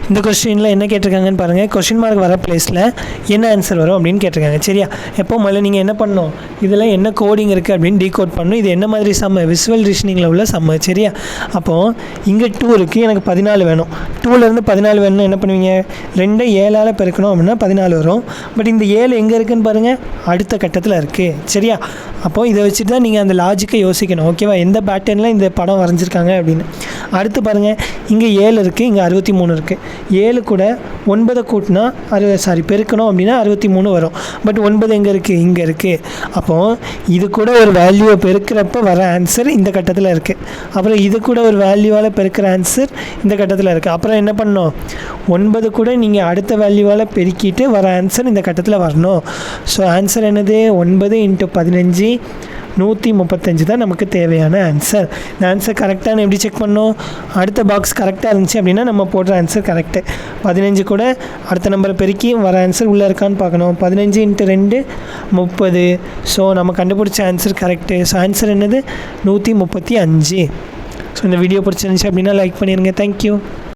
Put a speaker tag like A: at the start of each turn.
A: இந்த கொஸ்டினில் என்ன கேட்டிருக்காங்கன்னு பாருங்கள். கொஸ்டின் மார்க் வர பிளேஸில் என்ன ஆன்சர் வரும் அப்படின்னு கேட்டிருக்காங்க. சரியா, எப்போ முதல்ல நீங்கள் என்ன பண்ணணும், இதில் என்ன கோடிங் இருக்குது அப்படின்னு டீகோட் பண்ணணும். இது என்ன மாதிரி சம்மு, விசுவல் ரீசனிங்கில் உள்ள சம்மு. சரியா, அப்போது இங்கே 2 இருக்குது, எனக்கு 14 வேணும். 2லேருந்து 14 வேணும்னா என்ன பண்ணுவீங்க, 2 7ஆல் பெருக்கணும் அப்படின்னா 14 வரும். பட் இந்த 7 எங்கே இருக்குதுன்னு பாருங்கள், அடுத்த கட்டத்தில் இருக்குது. சரியா, அப்போது இதை வச்சுட்டு தான் நீங்கள் அந்த லாஜிக்கை யோசிக்கணும். ஓகேவா, எந்த பேட்டர்னில் இந்த படம் வரைஞ்சிருக்காங்க அப்படின்னு. அடுத்து பாருங்கள், இங்கே 7 இருக்குது, இங்கே 63 இருக்குது. 7 கூட 9 கூட்டினா பெருக்கணும் அப்படின்னா 63 வரும். பட் 9 எங்கே இருக்குது, இங்கே இருக்குது. அப்போது இது கூட ஒரு வேல்யூவை பெருக்கிறப்ப வர ஆன்சர் இந்த கட்டத்தில் இருக்குது. அப்புறம் இது கூட ஒரு வேல்யூவால் பெருக்கிற ஆன்சர் இந்த கட்டத்தில் இருக்குது. அப்புறம் என்ன பண்ணணும், 9 கூட நீங்கள் அடுத்த வேல்யூவால் பெருக்கிட்டு வர ஆன்சர் இந்த கட்டத்தில் வரணும். ஸோ ஆன்சர் என்னது, 9 × 15 135 தான் நமக்கு தேவையான ஆன்சர். இந்த ஆன்சர் கரெக்டானு எப்படி செக் பண்ணோம், அடுத்த பாக்ஸ் கரெக்டாக இருந்துச்சு அப்படின்னா நம்ம போடுற ஆன்சர் கரெக்டு. 15 கூட அடுத்த நம்பரை பெருக்கி வர ஆன்சர் உள்ளே இருக்கான்னு பார்க்கணும். 15 × 2 30. ஸோ நம்ம கண்டுபிடிச்ச ஆன்சர் கரெக்டு. ஸோ ஆன்சர் என்னது, 135. ஸோ இந்த வீடியோ பிடிச்சிருந்துச்சு அப்படின்னா லைக் பண்ணிடுங்க. தேங்க்யூ.